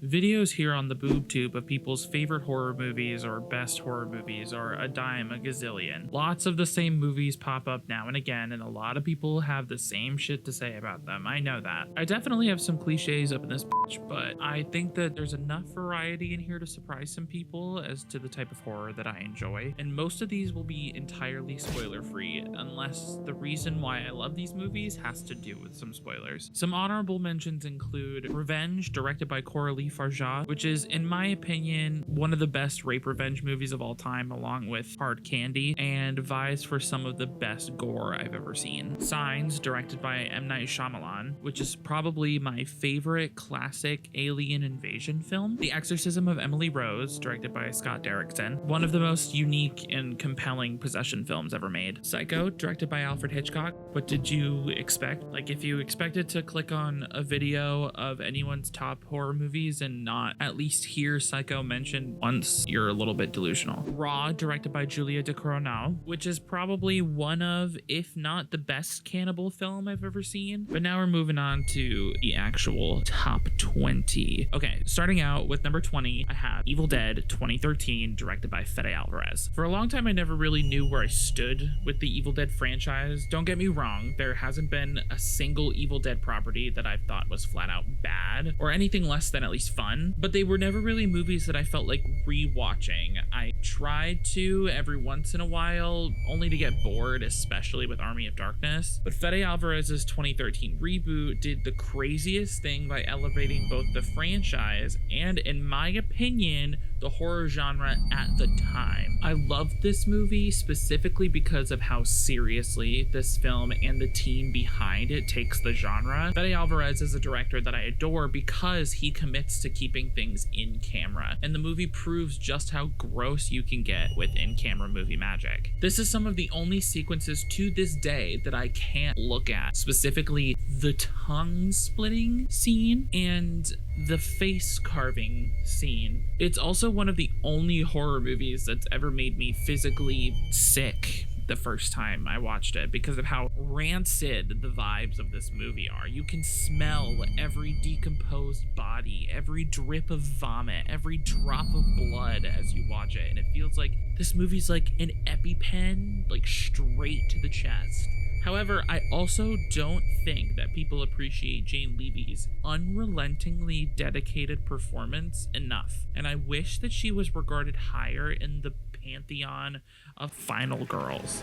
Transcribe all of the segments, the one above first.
Videos here on the BoobTube of people's favorite horror movies or best horror movies are a dime a gazillion. Lots of the same movies pop up now and again, and a lot of people have the same shit to say about them. I know that. I definitely have some cliches up in this bitch, but I think that there's enough variety in here to surprise some people as to the type of horror that I enjoy, and most of these will be entirely spoiler-free, unless the reason why I love these movies has to do with some spoilers. Some honorable mentions include Revenge, directed by Coralie Farjat, which is, in my opinion, one of the best rape revenge movies of all time, along with Hard Candy, and vies for some of the best gore I've ever seen. Signs, directed by M. Night Shyamalan, which is probably my favorite classic alien invasion film. The Exorcism of Emily Rose, directed by Scott Derrickson, one of the most unique and compelling possession films ever made. Psycho, directed by Alfred Hitchcock. What did you expect? Like, if you expected to click on a video of anyone's top horror movies and not at least hear Psycho mentioned once, you're a little bit delusional. Raw, directed by Julia de Coronel, which is probably one of, if not the best cannibal film I've ever seen. But now we're moving on to the actual top 20. Okay, starting out with number 20, I have Evil Dead 2013, directed by Fede Alvarez. For a long time, I never really knew where I stood with the Evil Dead franchise. Don't get me wrong, there hasn't been a single Evil Dead property that I've thought was flat out bad, or anything less than at least fun, but they were never really movies that I felt like rewatching. I tried to every once in a while, only to get bored, especially with Army of Darkness. But Fede Alvarez's 2013 reboot did the craziest thing by elevating both the franchise and, in my opinion, the horror genre at the time. I loved this movie specifically because of how seriously this film and the team behind it takes the genre. Fede Alvarez is a director that I adore because he commits to keeping things in camera, and the movie proves just how gross you can get with in-camera movie magic. This is some of the only sequences to this day that I can't look at, specifically the tongue splitting scene and the face carving scene. It's also one of the only horror movies that's ever made me physically sick the first time I watched it because of how rancid the vibes of this movie are. You can smell every decomposed body, every drip of vomit, every drop of blood as you watch it, and it feels like this movie's like an EpiPen, like straight to the chest. However, I also don't think that people appreciate Jane Levy's unrelentingly dedicated performance enough, and I wish that she was regarded higher in the pantheon of final girls.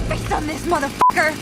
Fix on this motherfucker!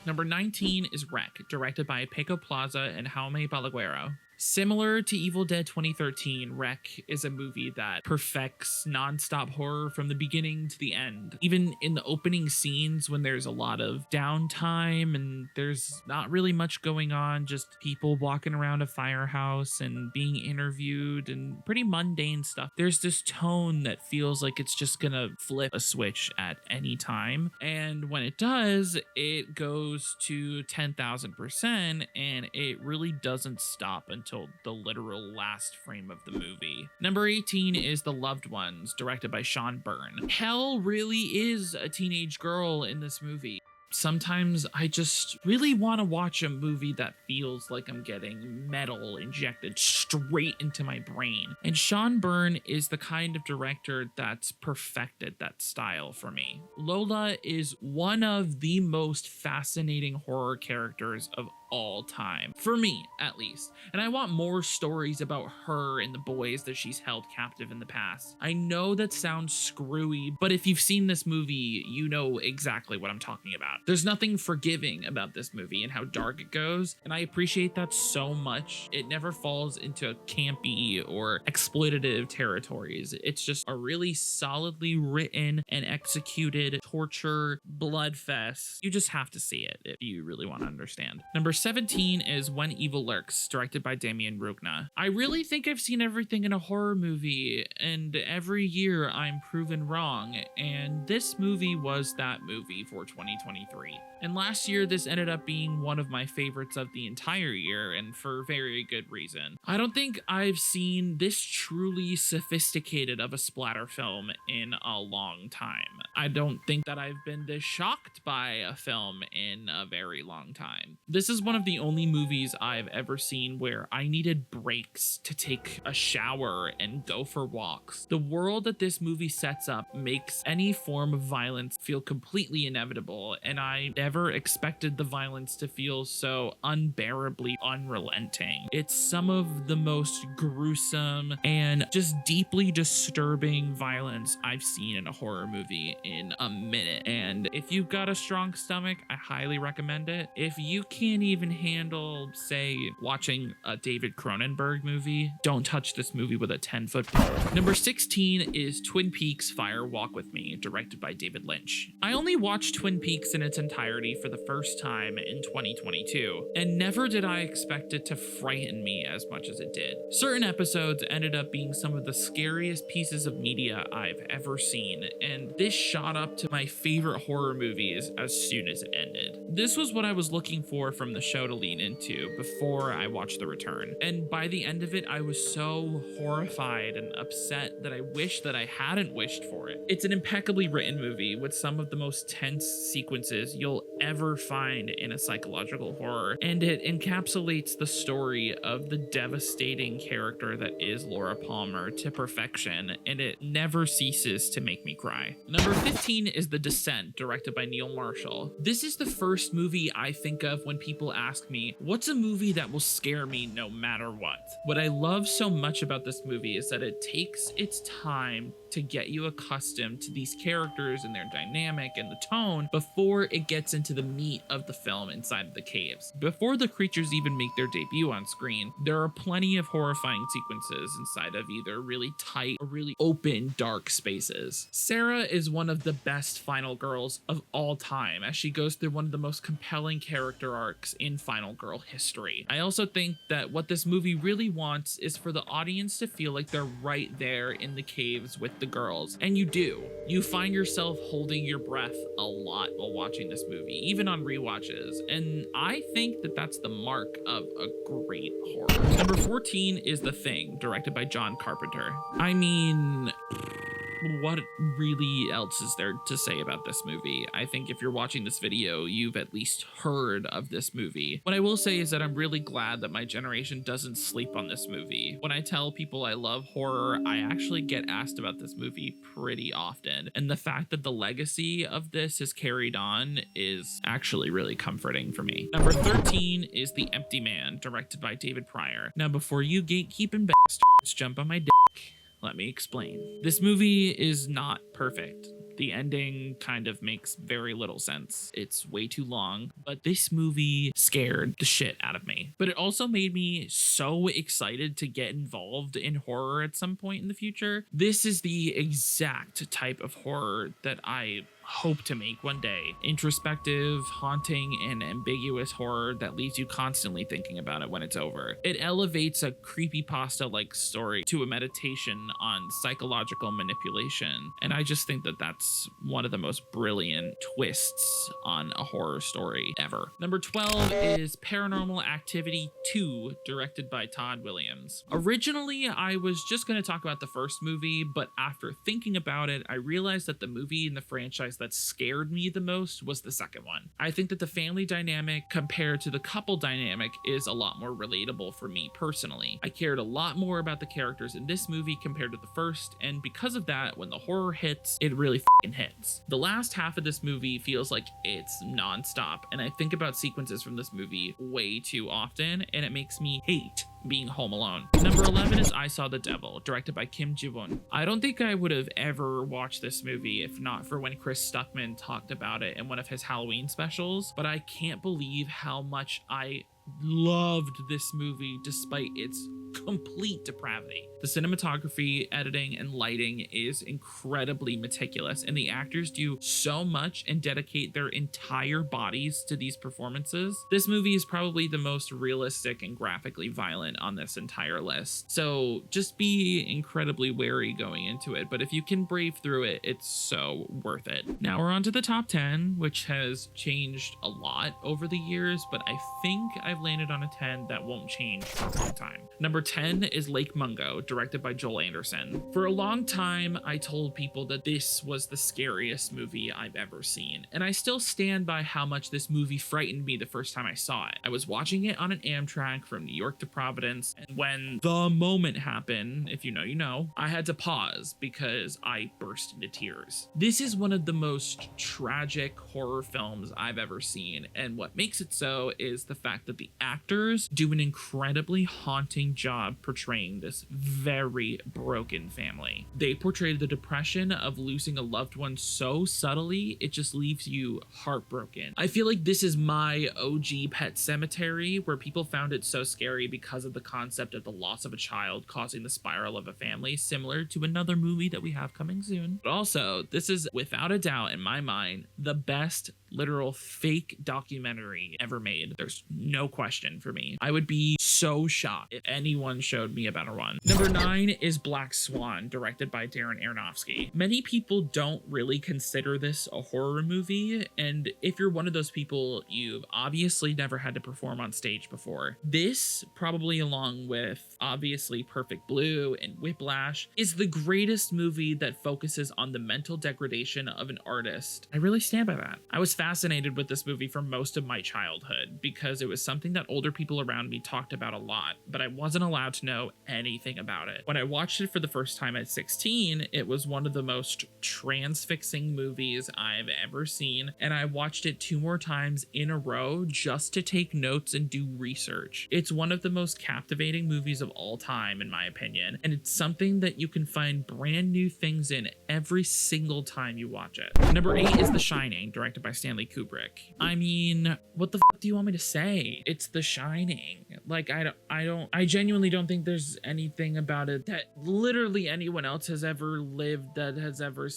Number 19 is Wreck, directed by Paco Plaza and Jaume Balaguero. Similar to Evil Dead 2013, Wreck is a movie that perfects nonstop horror from the beginning to the end. Even in the opening scenes when there's a lot of downtime and there's not really much going on, just people walking around a firehouse and being interviewed and pretty mundane stuff, there's this tone that feels like it's just gonna flip a switch at any time. And when it does, it goes to 10,000%, and it really doesn't stop until the literal last frame of the movie. Number 18 is The Loved Ones, directed by Sean Byrne. Hell really is a teenage girl in this movie. Sometimes I just really want to watch a movie that feels like I'm getting metal injected straight into my brain. And Sean Byrne is the kind of director that's perfected that style for me. Lola is one of the most fascinating horror characters of all time, for me at least, and I want more stories about her and the boys that she's held captive in the past. I know that sounds screwy, but if you've seen this movie, you know exactly what I'm talking about. There's nothing forgiving about this movie and how dark it goes, and I appreciate that so much. It never falls into campy or exploitative territories. It's just a really solidly written and executed torture bloodfest. You just have to see it if you really want to understand. Number 17 is When Evil Lurks, directed by Damien Rugna. I really think I've seen everything in a horror movie, and every year I'm proven wrong, and this movie was that movie for 2023. And last year, this ended up being one of my favorites of the entire year, and for very good reason. I don't think I've seen this truly sophisticated of a splatter film in a long time. I don't think that I've been this shocked by a film in a very long time. This is one of the only movies I've ever seen where I needed breaks to take a shower and go for walks. The world that this movie sets up makes any form of violence feel completely inevitable, and I never expected the violence to feel so unbearably unrelenting. It's some of the most gruesome and just deeply disturbing violence I've seen in a horror movie in a minute. And if you've got a strong stomach, I highly recommend it. If you can't even handle, say, watching a David Cronenberg movie, don't touch this movie with a 10-foot pole. Number 16 is Twin Peaks Fire Walk With Me, directed by David Lynch. I only watched Twin Peaks in its entirety for the first time in 2022, and never did I expect it to frighten me as much as it did. Certain episodes ended up being some of the scariest pieces of media I've ever seen, and this shot up to my favorite horror movies as soon as it ended. This was what I was looking for from the show to lean into before I watched The Return, and by the end of it, I was so horrified and upset that I wish that I hadn't wished for it. It's an impeccably written movie with some of the most tense sequences you'll ever find in a psychological horror, and it encapsulates the story of the devastating character that is Laura Palmer to perfection, and it never ceases to make me cry. Number 15 is The Descent, directed by Neil Marshall. This is the first movie I think of when people ask me, what's a movie that will scare me no matter what? What I love so much about this movie is that it takes its time to get you accustomed to these characters and their dynamic and the tone before it gets into the meat of the film inside of the caves. Before the creatures even make their debut on screen, there are plenty of horrifying sequences inside of either really tight or really open, dark spaces. Sarah is one of the best final girls of all time, as she goes through one of the most compelling character arcs in final girl history. I also think that what this movie really wants is for the audience to feel like they're right there in the caves with the girls, and you do. You find yourself holding your breath a lot while watching this movie, even on rewatches, and I think that that's the mark of a great horror. Number 14 is The Thing, directed by John Carpenter. I mean, what really else is there to say about this movie? I think if you're watching this video, you've at least heard of this movie. What I will say is that I'm really glad that my generation doesn't sleep on this movie. When I tell people I love horror, I actually get asked about this movie pretty often. And the fact that the legacy of this is carried on is actually really comforting for me. Number 13 is The Empty Man, directed by David Pryor. Now, before you gatekeeping bastards jump on my dick, let me explain. This movie is not perfect. The ending kind of makes very little sense. It's way too long, but this movie scared the shit out of me. But it also made me so excited to get involved in horror at some point in the future. This is the exact type of horror that I hope to make one day. Introspective, haunting, and ambiguous horror that leaves you constantly thinking about it when it's over. It elevates a creepypasta-like story to a meditation on psychological manipulation, and I just think that that's one of the most brilliant twists on a horror story ever. Number 12 is Paranormal Activity 2, directed by Todd Williams. Originally, I was just going to talk about the first movie, but after thinking about it, I realized that the movie in the franchise that scared me the most was the second one. I think that the family dynamic compared to the couple dynamic is a lot more relatable for me personally. I cared a lot more about the characters in this movie compared to the first, and because of that, when the horror hits, it really f***ing hits. The last half of this movie feels like it's non-stop, and I think about sequences from this movie way too often, and it makes me hate being home alone. Number 11 is I Saw the Devil, directed by Kim Ji-woon. I don't think I would have ever watched this movie if not for when Chris Stuckman talked about it in one of his Halloween specials, but I can't believe how much I loved this movie despite its complete depravity. The cinematography, editing, and lighting is incredibly meticulous, and the actors do so much and dedicate their entire bodies to these performances. This movie is probably the most realistic and graphically violent on this entire list, so just be incredibly wary going into it, but if you can brave through it, it's so worth it. Now we're on to the top 10, which has changed a lot over the years, but I think I've landed on a 10 that won't change for a long time. Number 10 is Lake Mungo, directed by Joel Anderson. For a long time, I told people that this was the scariest movie I've ever seen, and I still stand by how much this movie frightened me the first time I saw it. I was watching it on an Amtrak from New York to Providence, and when the moment happened, if you know, you know, I had to pause because I burst into tears. This is one of the most tragic horror films I've ever seen, and what makes it so is the fact that the actors do an incredibly haunting job portraying this very broken family. They portrayed the depression of losing a loved one so subtly, it just leaves you heartbroken. I feel like this is my OG Pet Cemetery, where people found it so scary because of the concept of the loss of a child causing the spiral of a family, similar to another movie that we have coming soon. But also, this is without a doubt in my mind the best literal fake documentary ever made. There's no question for me. I would be so shocked if anyone showed me a better one. Number 9 is Black Swan, directed by Darren Aronofsky. Many people don't really consider this a horror movie, and if you're one of those people, you've obviously never had to perform on stage before. This, probably along with obviously Perfect Blue and Whiplash, is the greatest movie that focuses on the mental degradation of an artist. I really stand by that. I was fascinated with this movie for most of my childhood because it was something that older people around me talked about a lot, but I wasn't allowed to know anything about it. When I watched it for the first time at 16, it was one of the most transfixing movies I've ever seen, and I watched it 2 more times in a row just to take notes and do research. It's one of the most captivating movies of all time, in my opinion, and it's something that you can find brand new things in every single time you watch it. Number 8 is The Shining, directed by Stanley Kubrick. I mean, what the fuck do you want me to say? It's The Shining. Like, I genuinely don't think there's anything about it that literally anyone else has ever lived, that has ever,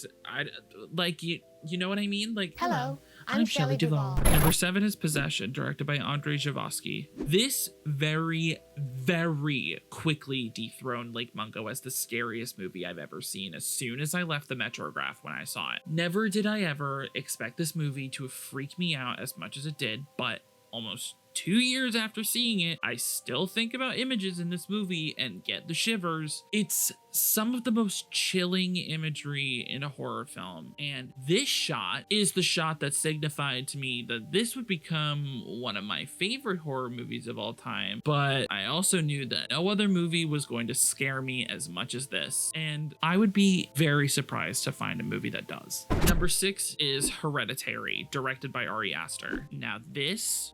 you know what I mean? Like, hello, I'm Shelley Duvall. Number 7 is Possession, directed by Andrzej Zawadzki. This very, very quickly dethroned Lake Mungo as the scariest movie I've ever seen as soon as I left the Metrograph when I saw it. Never did I ever expect this movie to freak me out as much as it did, but almost 2 years after seeing it, I still think about images in this movie and get the shivers. It's some of the most chilling imagery in a horror film, and this shot is the shot that signified to me that this would become one of my favorite horror movies of all time, but I also knew that no other movie was going to scare me as much as this, and I would be very surprised to find a movie that does. Number 6 is Hereditary, directed by Ari Aster. Now this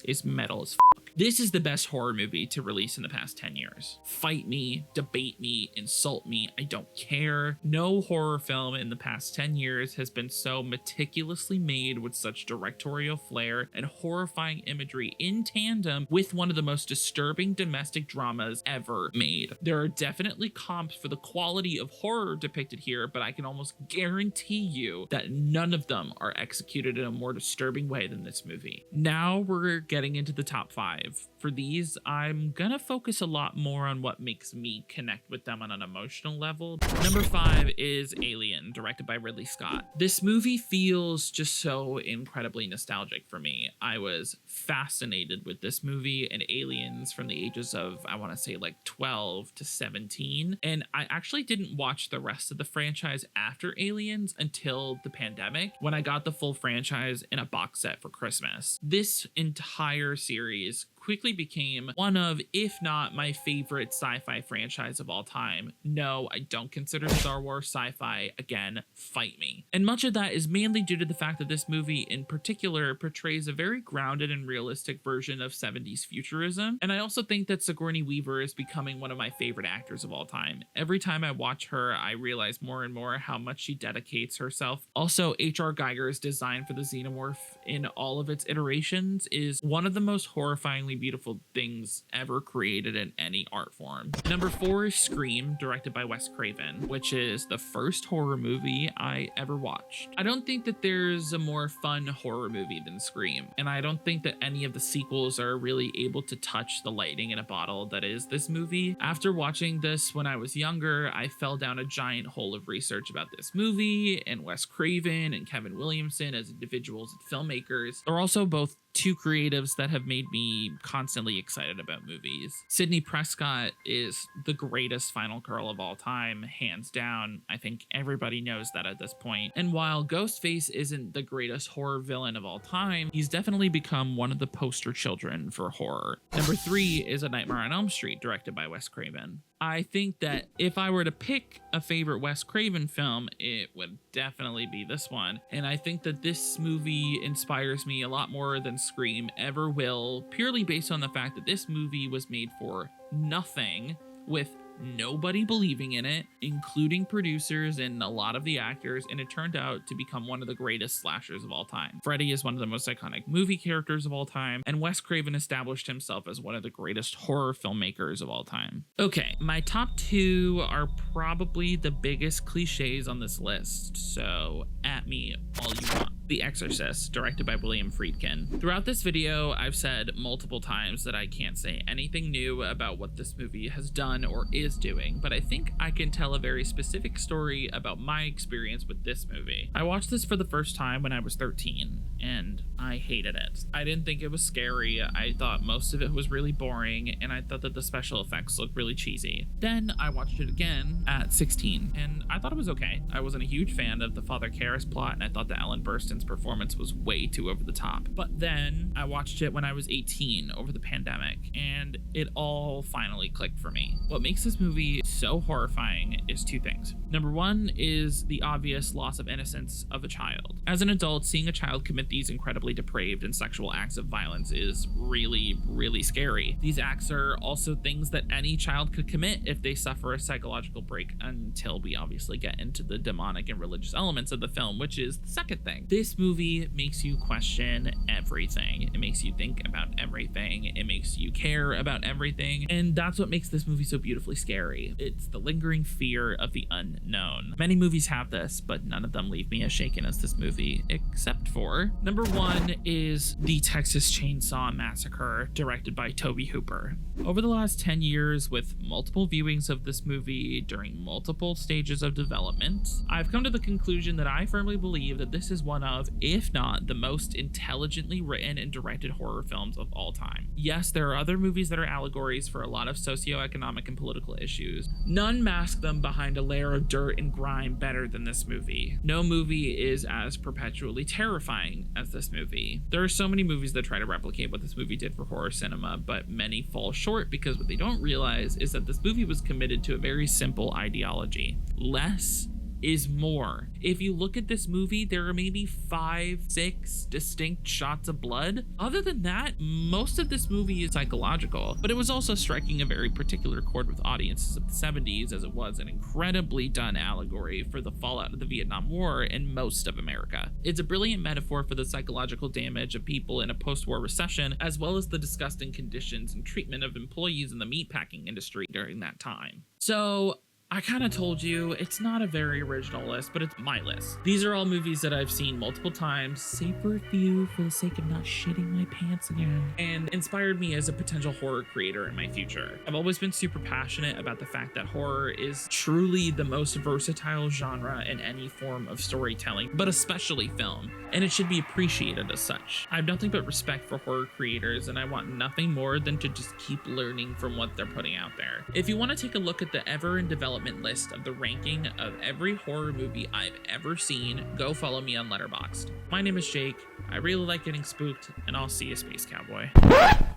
is metal as fuck. This is the best horror movie to release in the past 10 years. Fight me, debate me, insult me, I don't care. No horror film in the past 10 years has been so meticulously made with such directorial flair and horrifying imagery in tandem with one of the most disturbing domestic dramas ever made. There are definitely comps for the quality of horror depicted here, but I can almost guarantee you that none of them are executed in a more disturbing way than this movie. Now we're getting into the top 5. For these, I'm gonna focus a lot more on what makes me connect with them on an emotional level. Number 5 is Alien, directed by Ridley Scott. This movie feels just so incredibly nostalgic for me. I was fascinated with this movie and Aliens from the ages of, I want to say, like 12 to 17, and I actually didn't watch the rest of the franchise after Aliens until the pandemic, when I got the full franchise in a box set for Christmas. This entire series quickly became one of, if not my favorite sci-fi franchise of all time. No, I don't consider Star Wars sci-fi. Again, fight me. And much of that is mainly due to the fact that this movie in particular portrays a very grounded and realistic version of 70s futurism. And I also think that Sigourney Weaver is becoming one of my favorite actors of all time. Every time I watch her, I realize more and more how much she dedicates herself. Also, H.R. Geiger's design for the xenomorph in all of its iterations is one of the most horrifyingly beautiful things ever created in any art form. Number 4 is Scream, directed by Wes Craven, which is the first horror movie I ever watched. I don't think that there's a more fun horror movie than Scream, and I don't think that any of the sequels are really able to touch the lightning in a bottle that is this movie. After watching this when I was younger, I fell down a giant hole of research about this movie and Wes Craven and Kevin Williamson as individuals and filmmakers. They're also both two creatives that have made me constantly excited about movies. Sidney Prescott is the greatest final girl of all time, hands down. I think everybody knows that at this point. And while Ghostface isn't the greatest horror villain of all time, he's definitely become one of the poster children for horror. Number 3 is A Nightmare on Elm Street, directed by Wes Craven. I think that if I were to pick a favorite Wes Craven film, it would definitely be this one. And I think that this movie inspires me a lot more than Scream ever will, purely based on the fact that this movie was made for nothing, with nobody believing in it, including producers and a lot of the actors, and it turned out to become one of the greatest slashers of all time. Freddy is one of the most iconic movie characters of all time, and Wes Craven established himself as one of the greatest horror filmmakers of all time. Okay, my top 2 are probably the biggest cliches on this list, so at me all you want. The Exorcist, directed by William Friedkin. Throughout this video, I've said multiple times that I can't say anything new about what this movie has done or is doing, but I think I can tell a very specific story about my experience with this movie. I watched this for the first time when I was 13, and I hated it. I didn't think it was scary. I thought most of it was really boring, and I thought that the special effects looked really cheesy. Then I watched it again at 16, and I thought it was okay. I wasn't a huge fan of the Father Karras plot, and I thought that Ellen Burstyn's performance was way too over the top. But then I watched it when I was 18 over the pandemic, and it all finally clicked for me. What makes this movie so horrifying is 2 things. Number 1 is the obvious loss of innocence of a child. As an adult, seeing a child commit these incredibly depraved and sexual acts of violence is really, really scary. These acts are also things that any child could commit if they suffer a psychological break, until we obviously get into the demonic and religious elements of the film, which is the second thing. This movie makes you question everything. It makes you think about everything. It makes you care about everything. And that's what makes this movie so beautifully scary. It's the lingering fear of the unknown. Many movies have this, but none of them leave me as shaken as this movie, except for number 1 is the Texas Chainsaw Massacre, directed by Tobe Hooper. Over the last 10 years, with multiple viewings of this movie during multiple stages of development, I've come to the conclusion that I firmly believe that this is one of, if not the most intelligently written and directed horror films of all time. Yes, there are other movies that are allegories for a lot of socioeconomic and political issues. None mask them behind a layer of dirt and grime better than this movie. No movie is as perpetually terrifying as this movie. There are so many movies that try to replicate what this movie did for horror cinema, but many fall short because what they don't realize is that this movie was committed to a very simple ideology. Less is more. If you look at this movie, there are maybe 5-6 distinct shots of blood. Other than that, most of this movie is psychological, but it was also striking a very particular chord with audiences of the 70s, as it was an incredibly done allegory for the fallout of the Vietnam War in most of America. It's a brilliant metaphor for the psychological damage of people in a post-war recession, as well as the disgusting conditions and treatment of employees in the meatpacking industry during that time. So I kind of told you, it's not a very original list, but it's my list. These are all movies that I've seen multiple times, save for a few for the sake of not shitting my pants again, and inspired me as a potential horror creator in my future. I've always been super passionate about the fact that horror is truly the most versatile genre in any form of storytelling, but especially film, and it should be appreciated as such. I have nothing but respect for horror creators, and I want nothing more than to just keep learning from what they're putting out there. If you want to take a look at the ever in development list of the ranking of every horror movie I've ever seen, go follow me on Letterboxd. My name is Jake. I really like getting spooked, and I'll see you, Space Cowboy.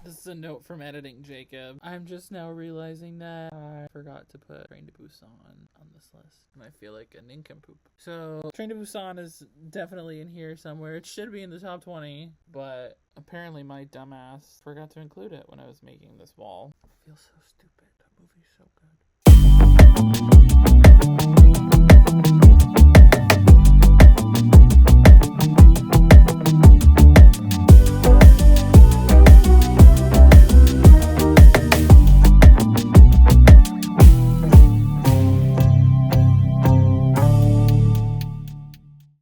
This is a note from editing Jacob. I'm just now realizing that I forgot to put Train to Busan on this list, and I feel like a nincompoop. So Train to Busan is definitely in here somewhere. It should be in the top 20, but apparently my dumbass forgot to include it when I was making this wall. I feel so stupid. That movie's so good.